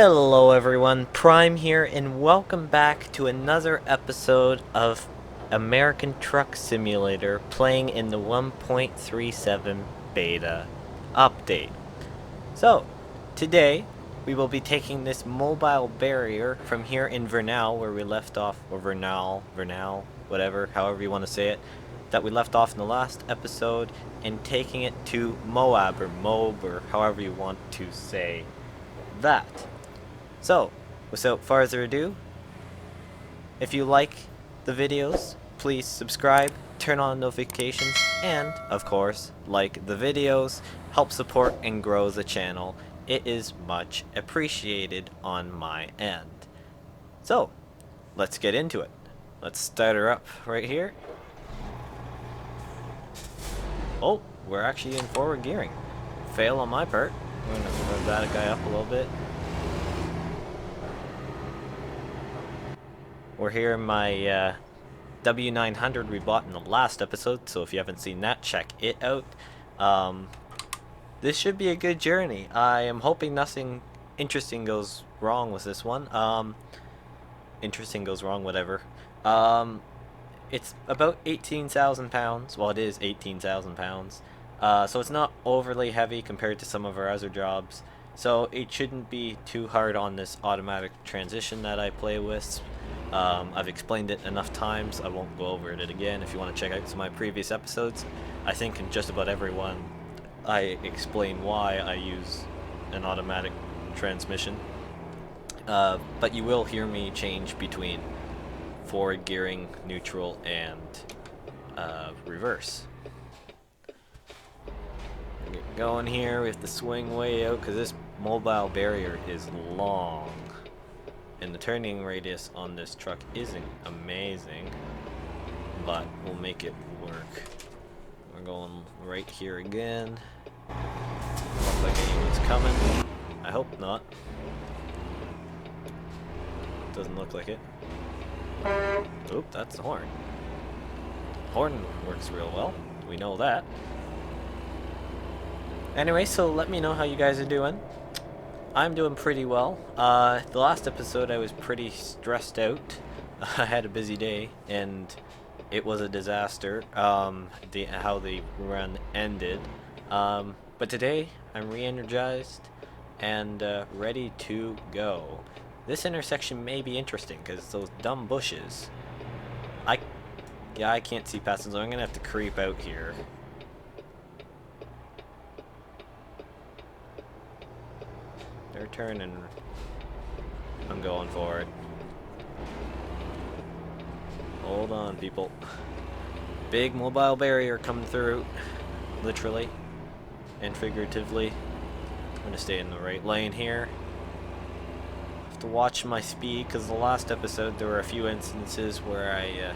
Hello everyone, Prime here, and welcome back to another episode of American Truck Simulator playing in the 1.37 beta update. So, today we will be taking this mobile barrier from here in Vernal, where we left off, or Vernal, whatever, however you want to say it, that we left off in the last episode, and taking it to Moab, or Moab, or however you want to say that. So, without further ado, if you like the videos, please subscribe, turn on notifications, and, of course, like the videos. Help support and grow the channel. It is much appreciated on my end. So, let's get into it. Let's start her up right here. Oh, we're actually in forward gearing. Fail on my part. I'm gonna move that guy up a little bit. We're here in my W900 we bought in the last episode, so if you haven't seen that, check it out. This should be a good journey. I am hoping nothing interesting goes wrong with this one. Interesting goes wrong, whatever. It's about 18,000 pounds. Well, it is 18,000 pounds. So it's not overly heavy compared to some of our other jobs. So it shouldn't be too hard on this automatic transition that I play with. I've explained it enough times, I won't go over it again. If you want to check out some of my previous episodes, I think in just about every one I explain why I use an automatic transmission. But you will hear me change between forward gearing, neutral, and reverse. Get going here, we have to swing way out because this mobile barrier is long. And the turning radius on this truck isn't amazing, but we'll make it work. We're going right here again. Looks like anyone's coming. I hope not. Doesn't look like it. Oop, that's the horn. Horn works real well. We know that. Anyway, so let me know how you guys are doing. I'm doing pretty well. The last episode I was pretty stressed out. I had a busy day and it was a disaster, how the run ended. But today I'm re-energized and ready to go. This intersection may be interesting because those dumb bushes. I can't see past them, so I'm gonna have to creep out here. They're turning. I'm going for it. Hold on, people. Big mobile barrier coming through. Literally and figuratively. I'm gonna stay in the right lane here. Have to watch my speed because the last episode there were a few instances where I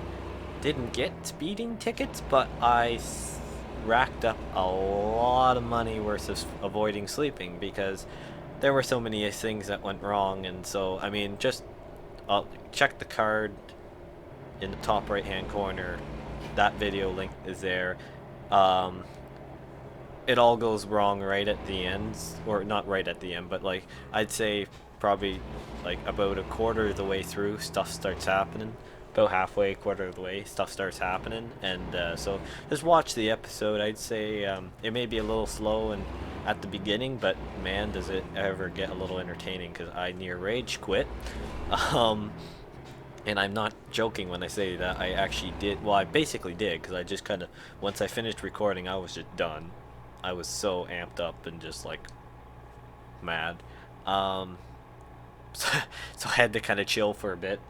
didn't get speeding tickets, but I racked up a lot of money worth of avoiding sleeping because there were so many things that went wrong. And so, I mean, just check the card in the top right hand corner. That video link is there. It all goes wrong right at the end, or not right at the end, but like I'd say probably like about a quarter of the way through, stuff starts happening. About halfway, quarter of the way, stuff starts happening. And so just watch the episode. I'd say it may be a little slow and at the beginning, but man, does it ever get a little entertaining because I near rage quit. And I'm not joking when I say that. I actually did. Well, I basically did because I just kind of, once I finished recording, I was just done. I was so amped up and just like mad. So I had to kind of chill for a bit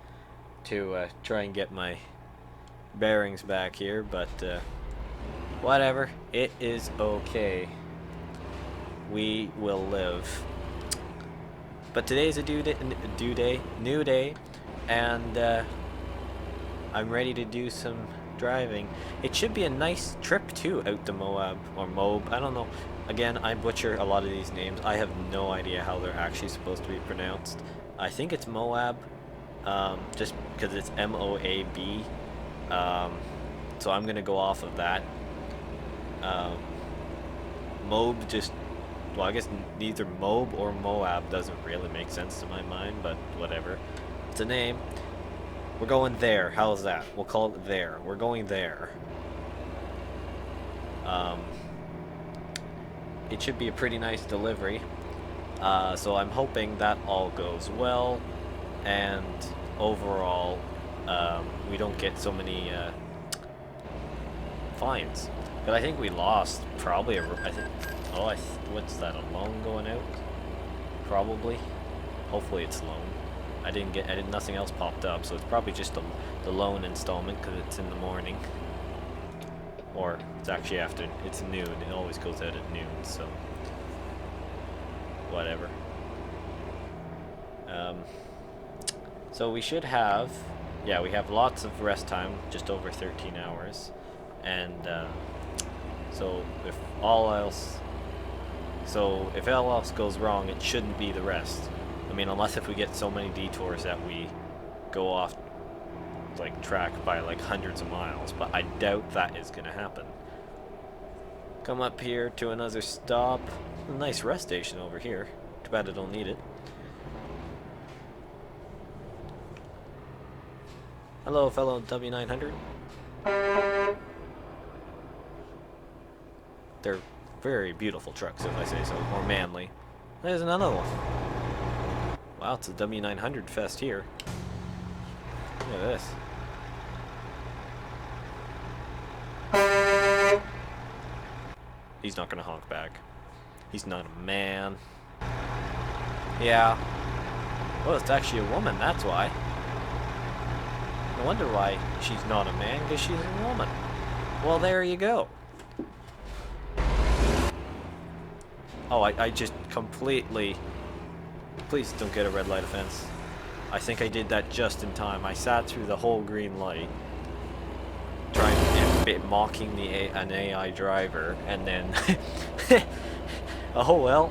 to try and get my bearings back here, but whatever, it is okay. We will live. But today's a new day, and I'm ready to do some driving. It should be a nice trip too, out to Moab or Moab. I don't know. Again, I butcher a lot of these names. I have no idea how they're actually supposed to be pronounced. I think it's Moab, just because it's M-O-A-B. So I'm gonna go off of that. Moab just well, I guess neither Moab or Moab doesn't really make sense to my mind, but whatever. It's a name. We're going there. How's that? We'll call it there. We're going there. It should be a pretty nice delivery. So I'm hoping that all goes well, and overall, we don't get so many fines. But I think we lost probably. What's that? A loan going out? Probably. Hopefully it's loan. Nothing else popped up, so it's probably just the loan installment because it's in the morning. Or it's actually after. It's noon. It always goes out at noon, so whatever. So we should have, yeah, we have lots of rest time, just over 13 hours, and so if all else goes wrong, it shouldn't be the rest. I mean, unless if we get so many detours that we go off like track by like hundreds of miles, but I doubt that is gonna happen. Come up here to another stop. A nice rest station over here. Too bad I don't need it. Hello, fellow W900. They're very beautiful trucks, if I say so. More manly. There's another one. Wow, it's a W900 fest here. Look at this. He's not gonna honk back. He's not a man. Yeah. Well, it's actually a woman, that's why. No wonder why she's not a man, because she's a woman. Well, there you go. Oh, I just completely... Please don't get a red light offense. I think I did that just in time. I sat through the whole green light, trying mocking an AI driver, and then oh well,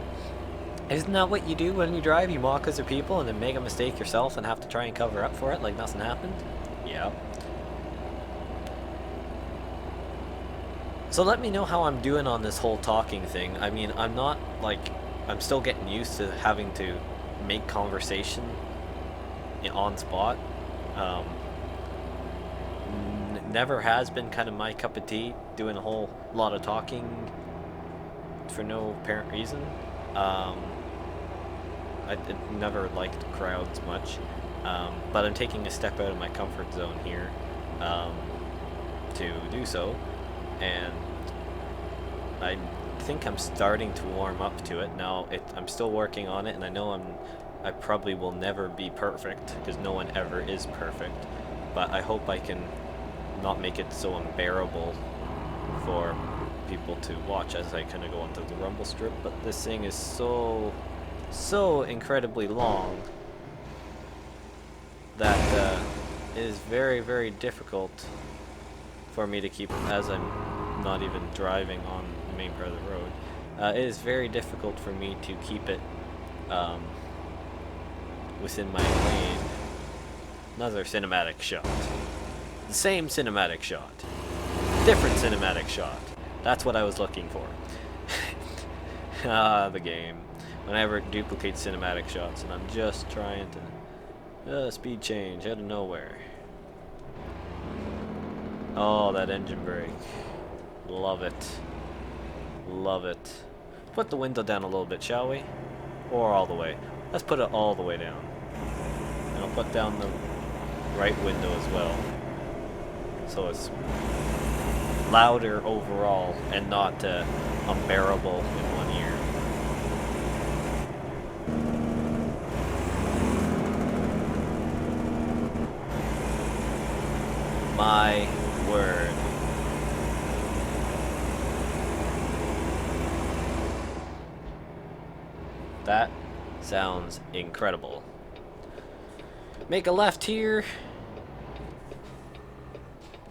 isn't that what you do when you drive? You mock other people and then make a mistake yourself and have to try and cover up for it like nothing happened? Yeah. So let me know how I'm doing on this whole talking thing. I mean, I'm still getting used to having to make conversation on spot. Never has been kind of my cup of tea, doing a whole lot of talking for no apparent reason. I never liked crowds much, but I'm taking a step out of my comfort zone here to do so, and I think I'm starting to warm up to it now. I'm still working on it, and I know I probably will never be perfect, because no one ever is perfect, but I hope I can not make it so unbearable for people to watch as I kind of go onto the rumble strip. But this thing is so incredibly long that it is very, very difficult for me to keep, as I'm not even driving on the main part of the road. It is very difficult for me to keep it within my lane. Another cinematic shot. The same cinematic shot. Different cinematic shot. That's what I was looking for. The game. Whenever it duplicates cinematic shots, and I'm just trying to... speed change out of nowhere. Oh, that engine brake. Love it. Love it. Put the window down a little bit, shall we? Or all the way. Let's put it all the way down. And I'll put down the right window as well, so it's louder overall and not unbearable in one ear. My word. That sounds incredible. Make a left here.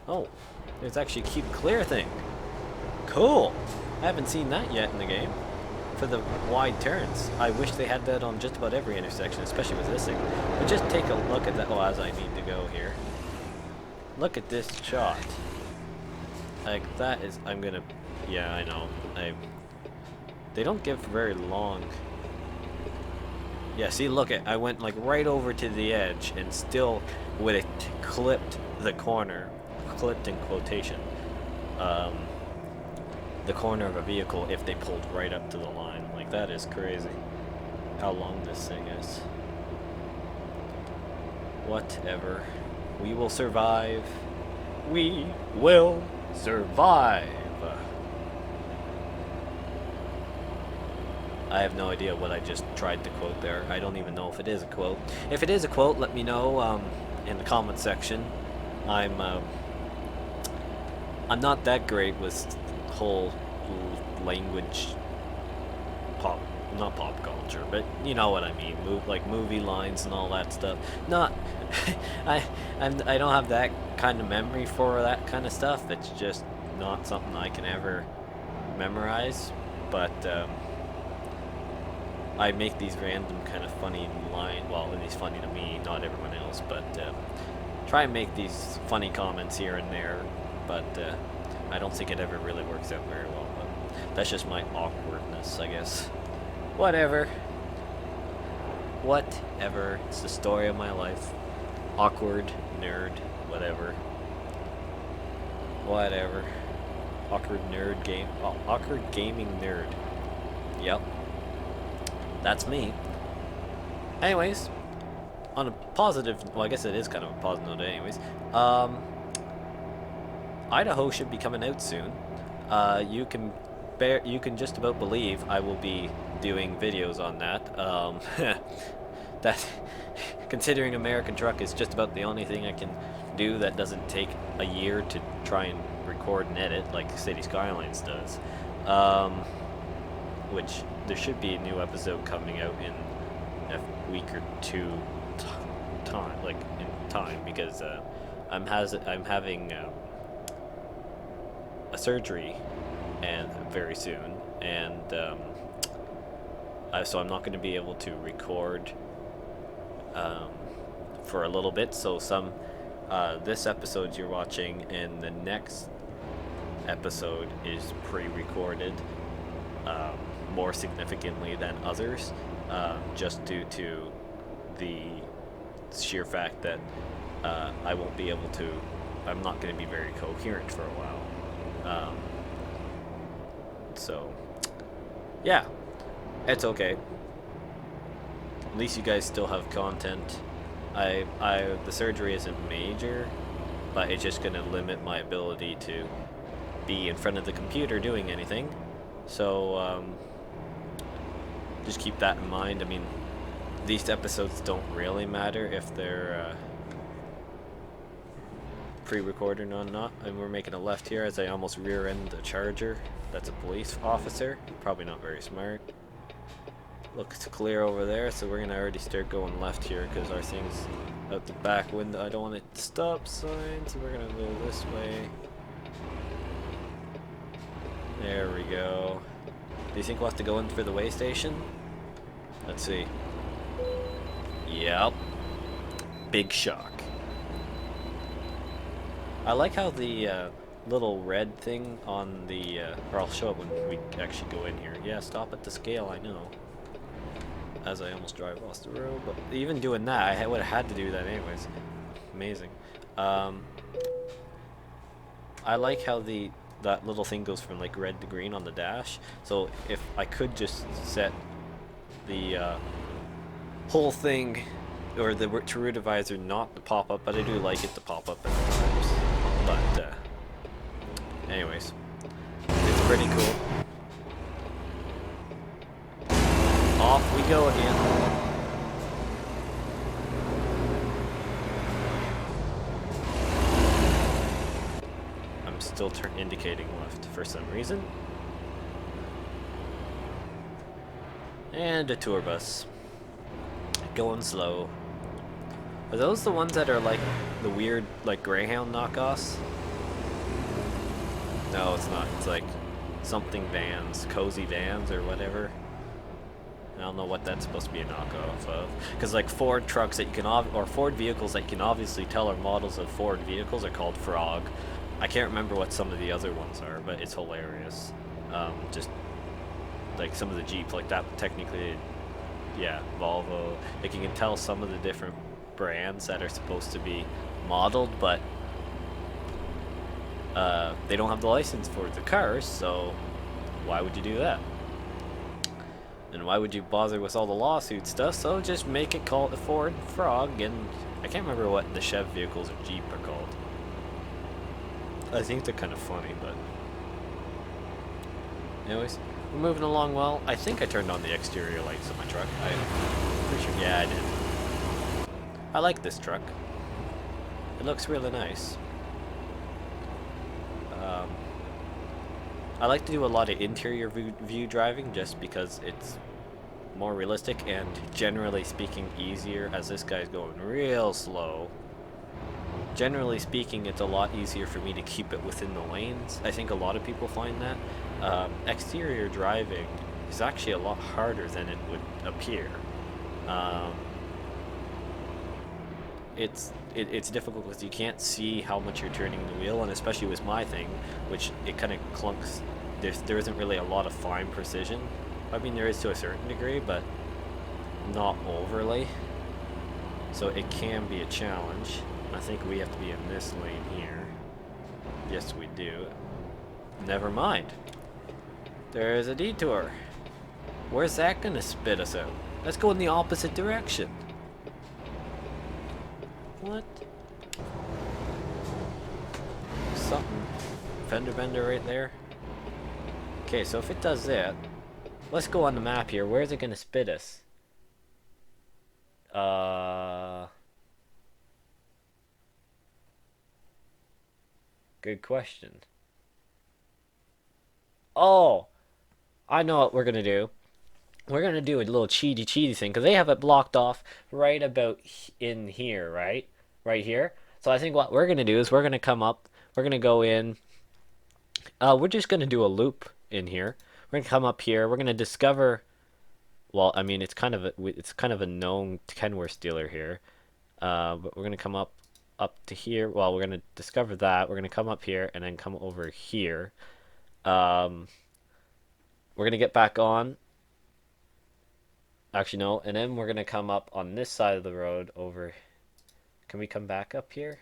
Oh, there's actually a keep clear thing. Cool. I haven't seen that yet in the game. For the wide turns. I wish they had that on just about every intersection, especially with this thing. But just take a look at that. Oh, as I need to go here. Look at this shot. Like, that is... I'm gonna... Yeah, I know. They don't give very long. Yeah, see, look, I went like right over to the edge and still would have clipped the corner, clipped in quotation, the corner of a vehicle if they pulled right up to the line. Like, that is crazy how long this thing is. Whatever. We will survive. We will survive. I have no idea what I just tried to quote there. I don't even know if it is a quote. If it is a quote, let me know in the comment section. I'm not that great with whole language, not pop culture, but you know what I mean. Like movie lines and all that stuff. Not, I don't have that kind of memory for that kind of stuff. It's just not something I can ever memorize. But I make these random kind of funny well, at least funny to me, not everyone else, but try and make these funny comments here and there, but I don't think it ever really works out very well, but that's just my awkwardness, I guess. Whatever. Whatever. It's the story of my life. Awkward, nerd, whatever. Whatever. Awkward nerd game. Awkward gaming nerd. Yep. That's me. Anyways, on a positive, well, I guess it is kind of a positive note anyways, Idaho should be coming out soon. You can just about believe I will be doing videos on that. That, considering American Truck is just about the only thing I can do that doesn't take a year to try and record and edit like City Skylines does. Which there should be a new episode coming out in a week or two time, because I'm having a surgery and very soon, and so I'm not going to be able to record for a little bit. So this episode you're watching and the next episode is pre-recorded. More significantly than others, just due to the sheer fact that I won't be able to, I'm not going to be very coherent for a while. So, yeah, it's okay. At least you guys still have content. The surgery isn't major, but it's just going to limit my ability to be in front of the computer doing anything. So, just keep that in mind. I mean, these episodes don't really matter if they're pre-recorded or not. And we're making a left here as I almost rear-end a charger. That's a police officer. Probably not very smart. Looks clear over there, so we're gonna already start going left here because our thing's out the back window. I don't want it to stop sign, so we're gonna go this way. There we go. Do you think we'll have to go in for the way station? Let's see. Yep. Big shock. I like how the little red thing on the, or I'll show it when we actually go in here. Yeah, stop at the scale, I know. As I almost drive off the road, but even doing that, I would have had to do that anyways. Amazing. I like how that little thing goes from like red to green on the dash. So if I could just set the whole thing, or the true divisor not to pop up, but I do like it to pop up at times. But anyways, it's pretty cool. Off we go again. I'm still indicating left for some reason. And a tour bus. Going slow. Are those the ones that are like the weird, like Greyhound knockoffs? No, it's not. It's like something vans, cozy vans or whatever. I don't know what that's supposed to be a knockoff of. Because like Ford trucks that you can, or Ford vehicles that you can obviously tell are models of Ford vehicles are called Frog. I can't remember what some of the other ones are, but it's hilarious. Just like some of the Jeep, like that technically, yeah, Volvo. Like you can tell some of the different brands that are supposed to be modeled, but they don't have the license for the cars, so why would you do that? And why would you bother with all the lawsuit stuff? So just make it called a Ford Frog, and I can't remember what the Chev vehicles or Jeep are called. I think they're kind of funny, but anyways, we're moving along well. I think I turned on the exterior lights of my truck. I'm pretty sure, yeah, I did. I like this truck. It looks really nice. I like to do a lot of interior view driving just because it's more realistic and generally speaking easier, as this guy's going real slow. Generally speaking, it's a lot easier for me to keep it within the lanes. I think a lot of people find that. Exterior driving is actually a lot harder than it would appear. It's difficult because you can't see how much you're turning the wheel, and especially with my thing, which it kind of clunks. There isn't really a lot of fine precision. I mean, there is to a certain degree, but not overly. So it can be a challenge. I think we have to be in this lane here. Yes, we do. Never mind. There's a detour. Where's that gonna spit us out? Let's go in the opposite direction. What? Something. Fender bender right there. Okay, so if it does that, let's go on the map here. Where's it gonna spit us? Good question. Oh, I know what we're gonna do. We're gonna do a little cheaty thing because they have it blocked off right about in here, right? Right here. So I think what we're gonna do is we're gonna come up. We're gonna go in. We're just gonna do a loop in here. We're gonna come up here. We're gonna discover. Well, I mean, it's kind of a known Kenworth dealer here. But we're gonna come up to here. Well, we're gonna discover that. We're gonna come up here and then come over here. We're gonna get back on. Actually, no. And then we're gonna come up on this side of the road over. Can we come back up here?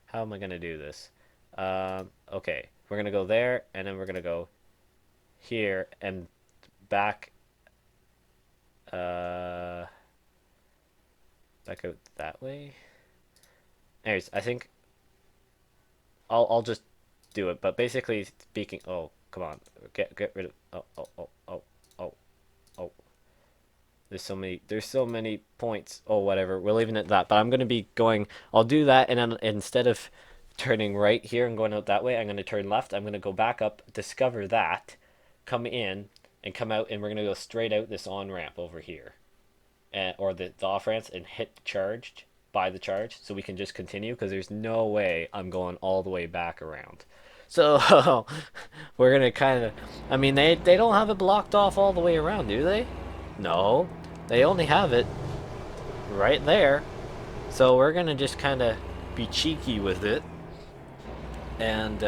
How am I gonna do this? Okay. We're gonna go there, and then we're gonna go here and back. Back out that way. Anyways, I think I'll just do it. But basically speaking, oh come on, get rid of oh. There's so many points. Oh whatever, we're leaving it at that. But I'm gonna be going. I'll do that, and then instead of turning right here and going out that way, I'm gonna turn left. I'm gonna go back up, discover that, come in, and come out, and we're gonna go straight out this on ramp over here, or the off ramps, and hit charged by the charge, so we can just continue because there's no way I'm going all the way back around. So we're gonna kind of. I mean, they don't have it blocked off all the way around, do they? No, they only have it right there. So we're gonna just kind of be cheeky with it and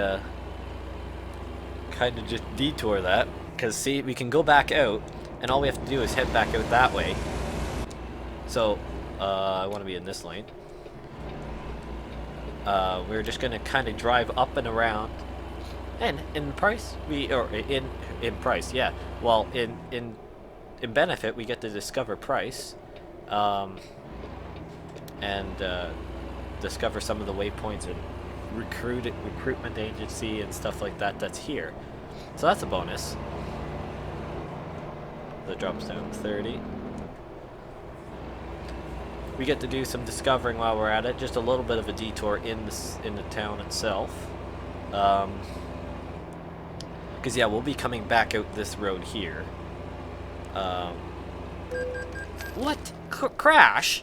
kind of just detour that. Because see, we can go back out, and all we have to do is head back out that way. So, I want to be in this lane. We're just gonna kind of drive up and around, and in price in price, yeah. Well, in benefit, we get to discover price, and discover some of the waypoints and recruitment agency and stuff like that. That's here, so that's a bonus. That drops down 30. We get to do some discovering while we're at it. Just a little bit of a detour in the town itself. Because yeah, we'll be coming back out this road here. What? Crash?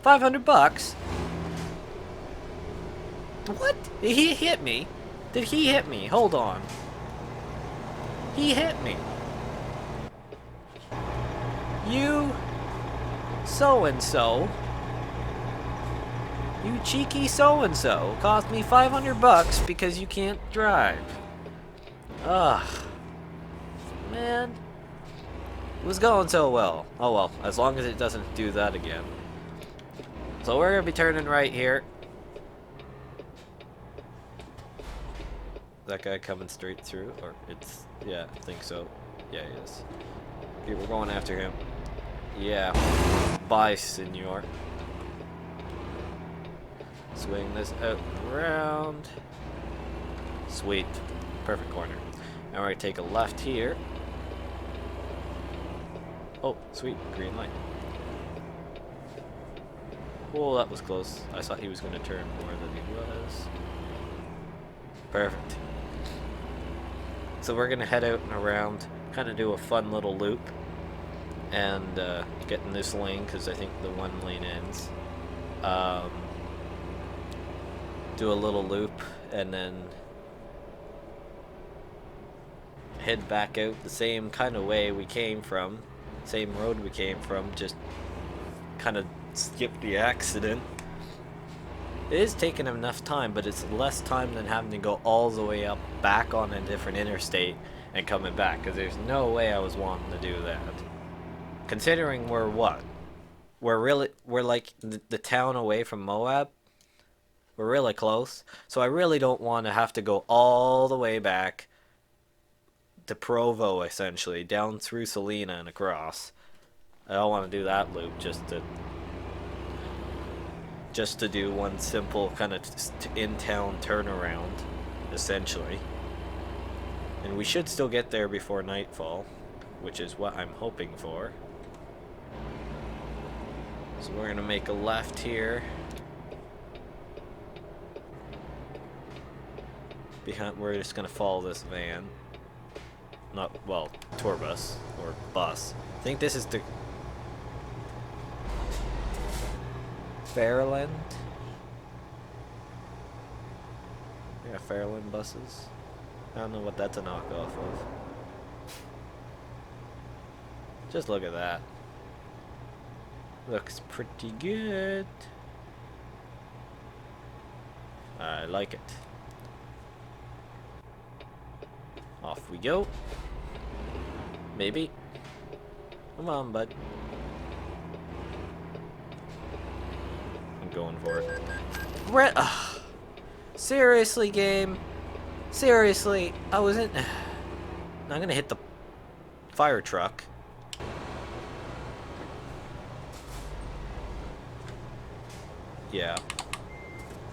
$500? What? He hit me? Did he hit me? Hold on. He hit me. You so-and-so. You cheeky so-and-so. Cost me $500 because you can't drive. Ugh. man. It was going so well. Oh well, as long as it doesn't do that again. So we're gonna be turning right here. That guy coming straight through, or it's, yeah, I think so. Yeah, he is. Okay, we're going after him. Yeah. Bye, senor. Swing this out and around. Sweet. Perfect corner. Now we're gonna take a left here. Oh, sweet. Green light. Oh, that was close. I thought he was gonna turn more than he was. Perfect. So we're gonna head out and around, kind of do a fun little loop, and get in this lane because I think the one lane ends. Do a little loop and then head back out the same kind of way we came from, same road we came from, just kind of skip the accident. It is taking enough time, but it's less time than having to go all the way up back on a different interstate and coming back, because there's no way I was wanting to do that. Considering we're what? We're like the town away from Moab. We're really close. So I really don't want to have to go all the way back to Provo, essentially, down through Salina and across. I don't want to do that loop just to do one simple kind of in-town turnaround, essentially. And we should still get there before nightfall, which is what I'm hoping for. So we're gonna make a left here. We're just gonna follow this van. Not, well, tour bus or bus. I think this is the Fairland. Yeah, Fairland buses. I don't know what that's a knockoff of. Just look at that. Looks pretty good. I like it. Off we go. Maybe. Come on, bud. I'm going for it. Seriously, game. Seriously, I wasn't. I'm gonna hit the fire truck. Yeah.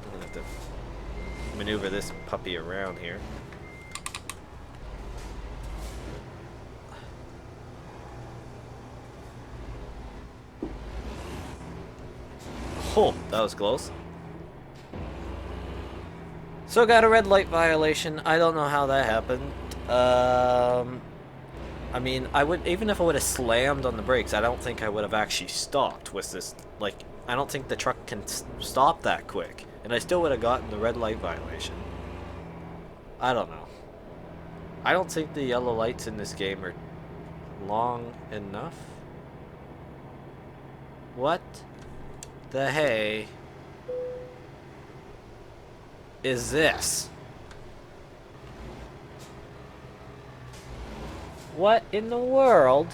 I'm gonna have to maneuver this puppy around here. Oh, that was close. So got a red light violation. I don't know how that happened. I mean, I would, even if I would have slammed on the brakes, I don't think I would have actually stopped with this. Like, I don't think the truck can stop that quick, and I still would have gotten the red light violation. I don't know. I don't think the yellow lights in this game are long enough. What the hey is this? What in the world?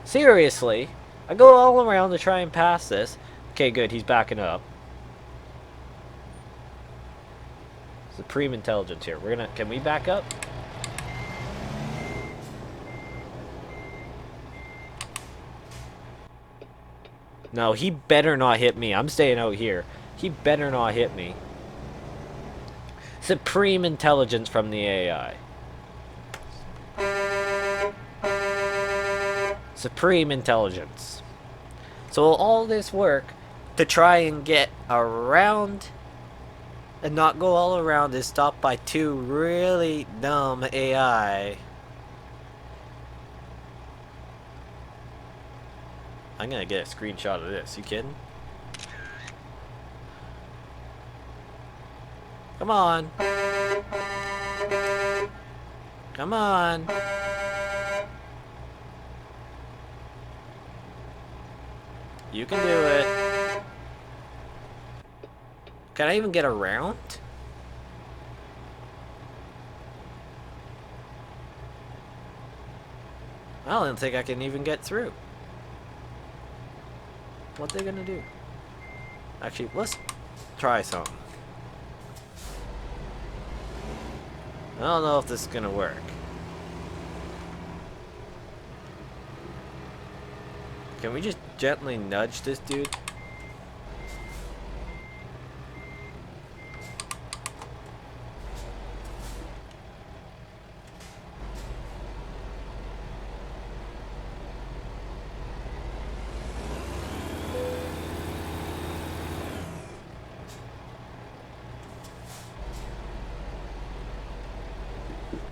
Seriously? I go all around to try and pass this. Okay, good, he's backing up. Supreme intelligence here. We're gonna, can we back up? No, he better not hit me. I'm staying out here. He better not hit me. Supreme intelligence from the AI. Supreme intelligence. So all this work to try and get around and not go all around is stopped by two really dumb AI. I'm gonna get a screenshot of this. You kidding? Come on. Come on. You can do it. Can I even get around? don't think I can even get through. What they gonna do? Actually, let's try something. I don't know if this is gonna work. Can we just gently nudge this dude?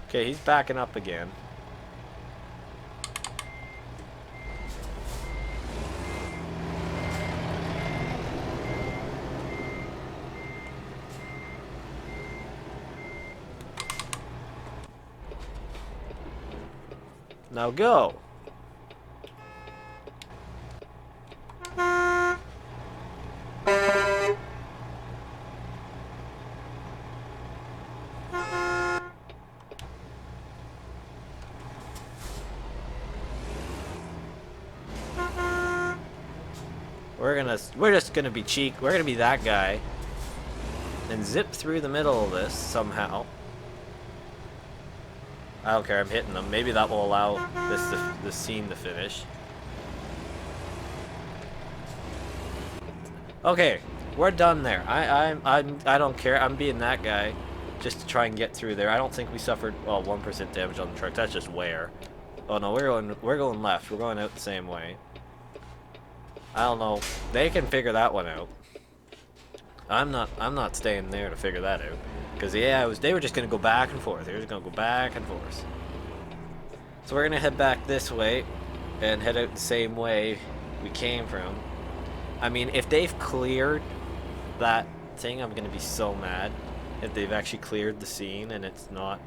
Okay, he's backing up again. Now go. We're just gonna be cheek. We're gonna be that guy and zip through the middle of this somehow. I don't care. I'm hitting them. Maybe that will allow this scene to finish. Okay, we're done there. I don't care. I'm being that guy just to try and get through there. I don't think we suffered 1% damage on the truck. That's just wear. Oh no, we're going left. We're going out the same way. I don't know. They can figure that one out. I'm not staying there to figure that out. Cause yeah, they were just gonna go back and forth. They were just gonna go back and forth. So we're gonna head back this way and head out the same way we came from. I mean, if they've cleared that thing, I'm gonna be so mad. If they've actually cleared the scene and it's not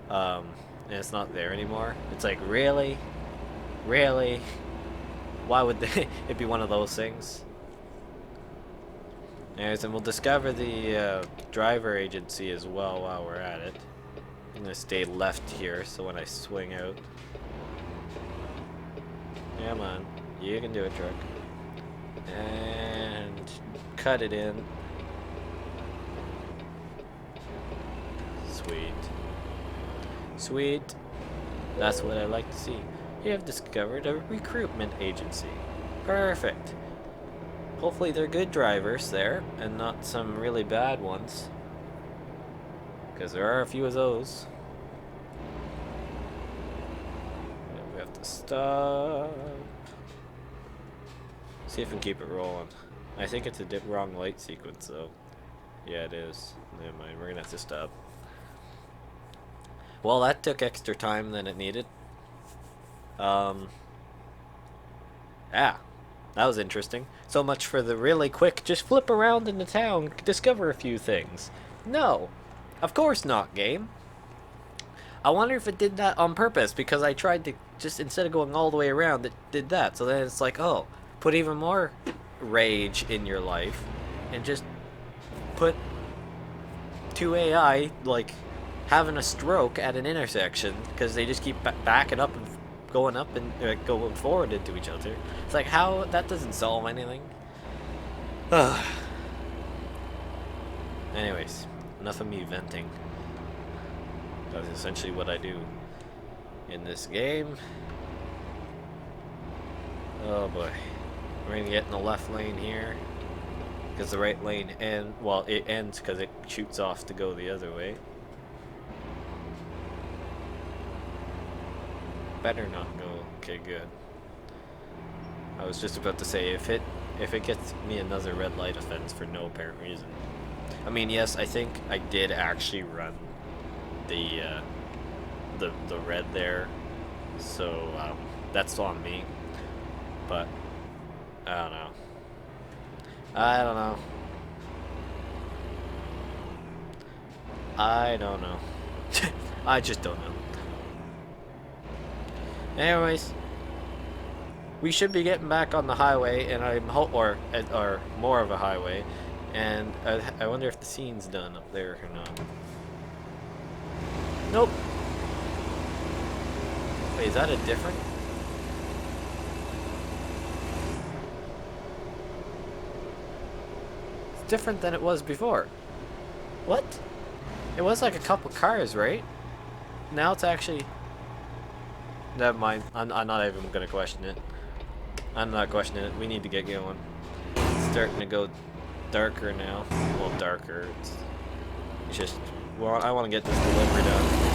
there anymore. It's like, really? Really? Why would they? It'd be one of those things. Anyways, and we'll discover the driver agency as well while we're at it. I'm gonna stay left here, so when I swing out, come on, you can do it, truck. And cut it in. Sweet. Sweet. That's what I like to see. You have discovered a recruitment agency. Perfect. Hopefully they're good drivers there, and not some really bad ones. Because there are a few of those. And we have to stop. See if we can keep it rolling. I think it's a wrong light sequence though. Yeah, it is. Never mind, we're gonna have to stop. Well, that took extra time than it needed. Yeah, that was interesting. So much for the really quick, just flip around in the town, discover a few things. No, of course not, game. I wonder if it did that on purpose, because I tried to, just instead of going all the way around, it did that. So then it's like, oh, put even more rage in your life, and just put 2 AI, like, having a stroke at an intersection, because they just keep backing up and going up and going forward into each other. It's like, how? That doesn't solve anything. Anyways, enough of me venting. That's essentially what I do in this game. Oh boy. We're gonna get in the left lane here, because the right lane it ends because it shoots off to go the other way. Better not go. Okay, good. I was just about to say, if it gets me another red light offense for no apparent reason. I mean, yes, I think I did actually run the red there, so that's on me. But I don't know. I don't know. I don't know. I just don't know. Anyways, we should be getting back on the highway, and or more of a highway, and I wonder if the scene's done up there or not. Nope. Wait, is that a different? It's different than it was before. What? It was like a couple cars, right? Now it's actually... Never mind. I'm not even gonna question it. I'm not questioning it. We need to get going. It's starting to go darker now. Well, darker. It's just... Well, I want to get this delivery done.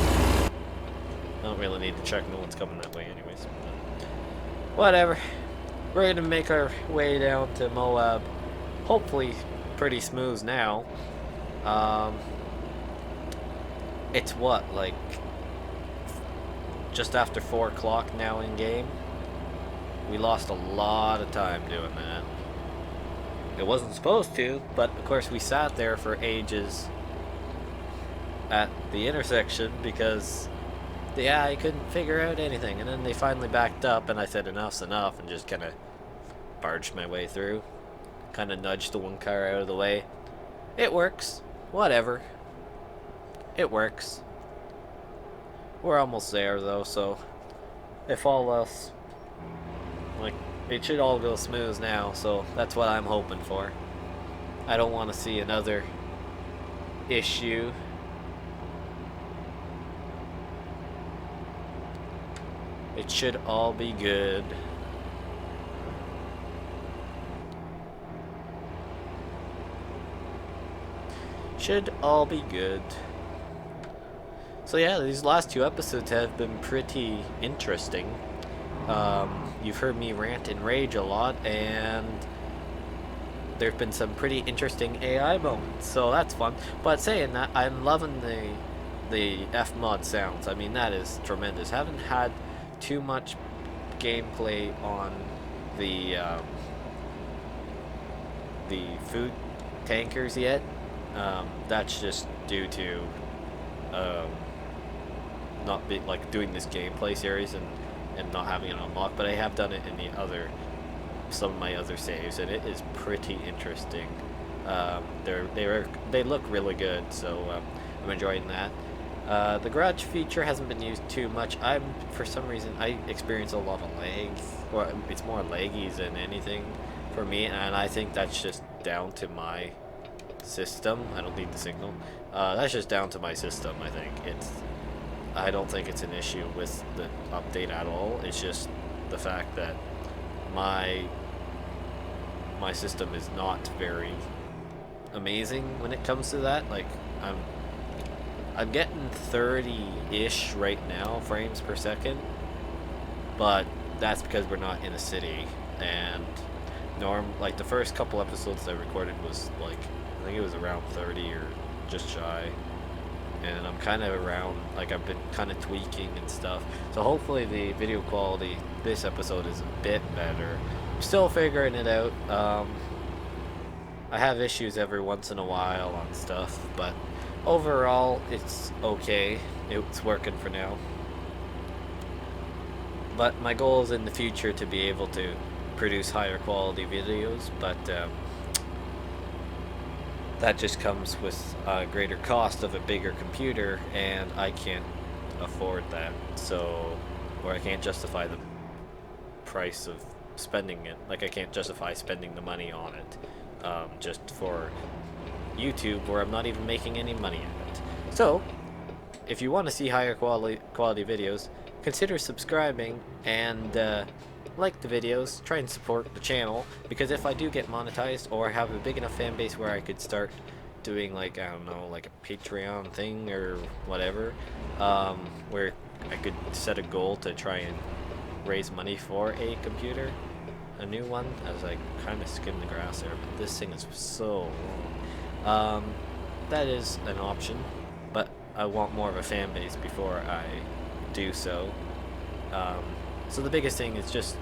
I don't really need to check no one's coming that way anyways. Whatever. We're gonna make our way down to Moab. Hopefully pretty smooth now. It's what, like just after 4 o'clock now in game. We lost a lot of time doing that. It wasn't supposed to, but of course we sat there for ages at the intersection because the AI couldn't figure out anything, and then they finally backed up and I said enough's enough and just kinda barged my way through. Kinda nudged the one car out of the way. It works. Whatever. It works. We're almost there though, so if all else, like, it should all go smooth now, so that's what I'm hoping for. I don't want to see another issue. It should all be good. Should all be good. So yeah, these last 2 episodes have been pretty interesting. You've heard me rant and rage a lot, and there's been some pretty interesting AI moments, so that's fun. But saying that, I'm loving the F-mod sounds. I mean, that is tremendous. Haven't had too much gameplay on the food tankers yet. That's just due to not be like doing this gameplay series and not having it unlocked, but I have done it in some of my other saves, and it is pretty interesting. They look really good, so I'm enjoying that. The garage feature hasn't been used too much. For some reason I experience a lot of lag, or it's more laggies than anything for me, and I think that's just down to my system. I don't need the signal. That's just down to my system. I don't think it's an issue with the update at all. It's just the fact that my system is not very amazing when it comes to that. Like, I'm getting 30-ish right now frames per second, but that's because we're not in a city, and like the first couple episodes I recorded was like, I think it was around 30 or just shy, and I'm kind of around, like, I've been kind of tweaking and stuff, so hopefully the video quality this episode is a bit better. I'm still figuring it out. I have issues every once in a while on stuff, but overall it's okay. It's working for now, but my goal is in the future to be able to produce higher quality videos, but that just comes with a greater cost of a bigger computer, and I can't afford that, or I can't justify the price of spending it. Like, I can't justify spending the money on it just for YouTube, where I'm not even making any money at it. So if you want to see higher quality videos, consider subscribing and like the videos, try and support the channel, because if I do get monetized or have a big enough fan base where I could start doing, like, I don't know, like a Patreon thing or whatever, where I could set a goal to try and raise money for a computer, a new one, as I kind of skim the grass there, but this thing is so long. That is an option, but I want more of a fan base before I do so. So the biggest thing is just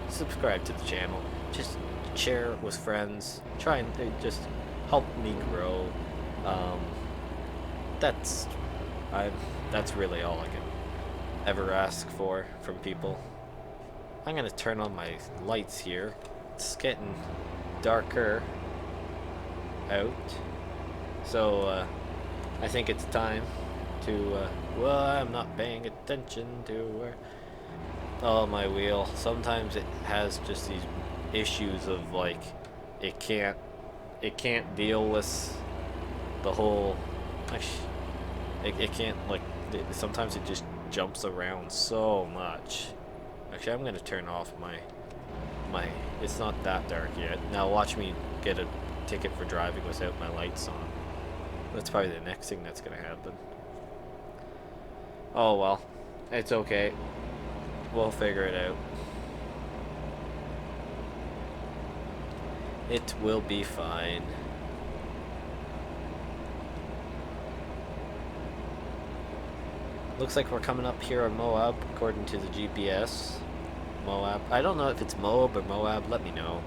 subscribe to the channel, just share with friends, try and just help me grow. That's really all I can ever ask for from people. I'm gonna turn on my lights here. It's getting darker out, so I think it's time to, well, I'm not paying attention to where... Oh, my wheel. Sometimes it has just these issues of, like, it can't deal with the whole... Actually, it can't, like, sometimes it just jumps around so much. Actually, I'm gonna turn off my... It's not that dark yet. Now watch me get a ticket for driving without my lights on. That's probably the next thing that's gonna happen. Oh well, it's okay. We'll figure it out. It will be fine. Looks like we're coming up here on Moab, according to the GPS. Moab. I don't know if it's Moab or Moab. Let me know.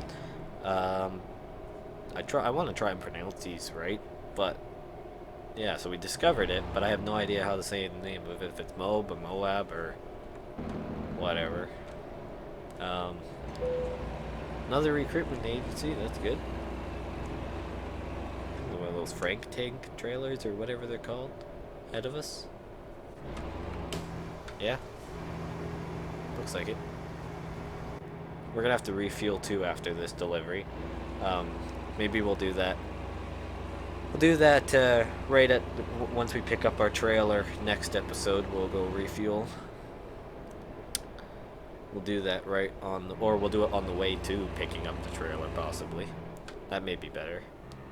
I want to try and pronounce these right, but yeah. So we discovered it, but I have no idea how to say the name of it. If it's Moab or Moab or whatever. Another recruitment agency. That's good. One of those Frank tank trailers or whatever they're called, ahead of us. Yeah. Looks like it. We're gonna have to refuel too after this delivery. Maybe we'll do that. We'll do that right at once we pick up our trailer. Next episode, we'll go refuel. We'll do that right on the, or we'll do it on the way to picking up the trailer, possibly. That may be better.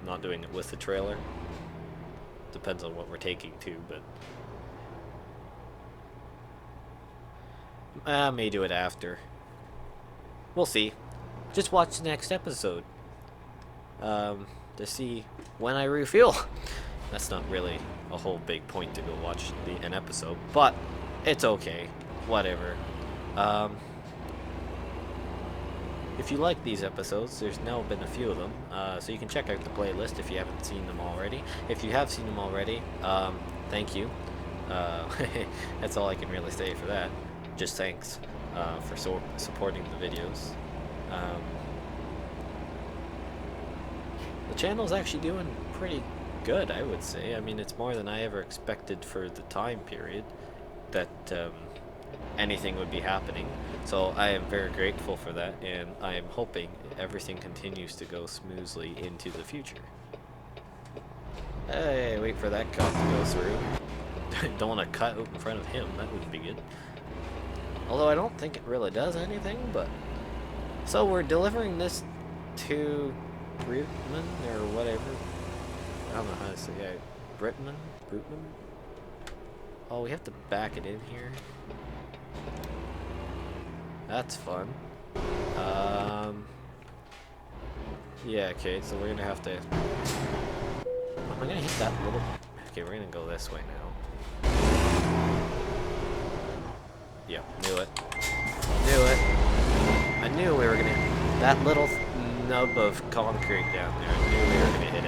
Not doing it with the trailer. Depends on what we're taking too, but I may do it after. We'll see. Just watch the next episode to see when I refuel. That's not really a whole big point to go watch an episode, but it's okay. Whatever. If you like these episodes, there's now been a few of them, so you can check out the playlist if you haven't seen them already. If you have seen them already, thank you. That's all I can really say for that. Just thanks for supporting the videos. The channel's actually doing pretty good, I would say. I mean, it's more than I ever expected for the time period that anything would be happening. So I am very grateful for that, and I am hoping everything continues to go smoothly into the future. Hey, wait for that cut to go through. Don't want to cut out in front of him, that wouldn't be good. Although I don't think it really does anything, but... So we're delivering this to Britman, or whatever. I don't know how to say it. Britman? Oh, we have to back it in here. That's fun. Yeah, okay, so we're gonna have to... Am I gonna hit that little... Okay, we're gonna go this way now. Yeah, knew it. Knew it. I knew we were gonna... That little nub of concrete down there, I knew we were gonna hit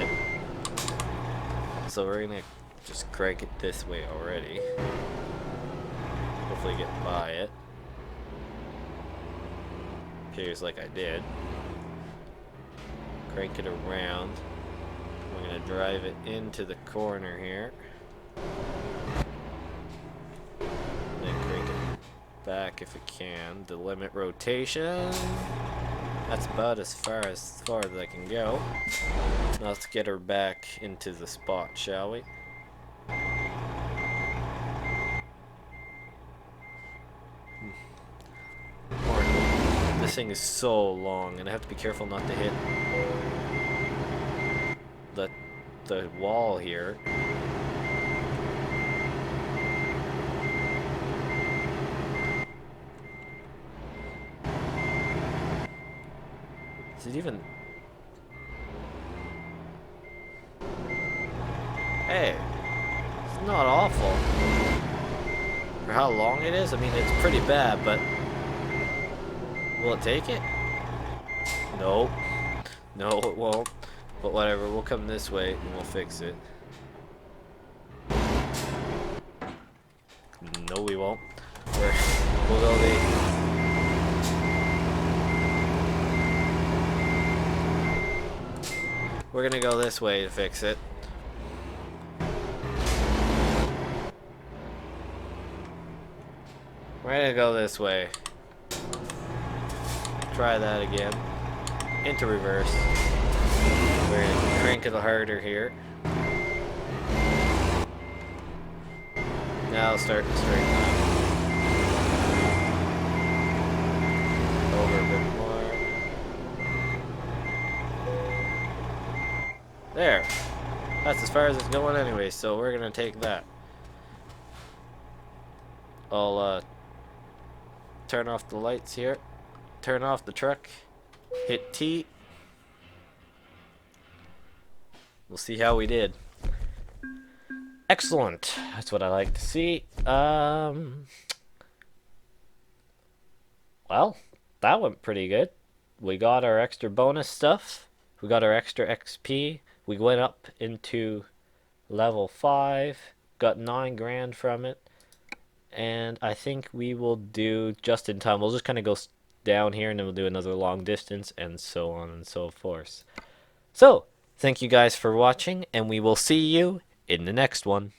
it. So we're gonna just crank it this way already. Hopefully get by it. Appears like I did. Crank it around. We're gonna drive it into the corner here. Then crank it back if it can. The limit rotation. That's about as far as I can go. Now let's get her back into the spot, shall we? This thing is so long, and I have to be careful not to hit the wall here. Is it even... Hey, it's not awful. For how long it is, I mean, it's pretty bad, but... Will it take it? No. No, it won't. But whatever, we'll come this way and we'll fix it. No, we won't. We'll go We're gonna go this way to fix it. We're gonna go this way. Try that again. Into reverse. We're gonna crank it harder here. Now I'll start to straighten up. Over a bit more. There. That's as far as it's going anyway, so we're gonna take that. I'll turn off the lights here. Turn off the truck. Hit T. We'll see how we did. Excellent. That's what I like to see. Well, that went pretty good. We got our extra bonus stuff. We got our extra XP. We went up into level 5. Got 9 grand from it. And I think we will do just in time. We'll just kind of go down here and then we'll do another long distance and so on and so forth. So, thank you guys for watching and we will see you in the next one.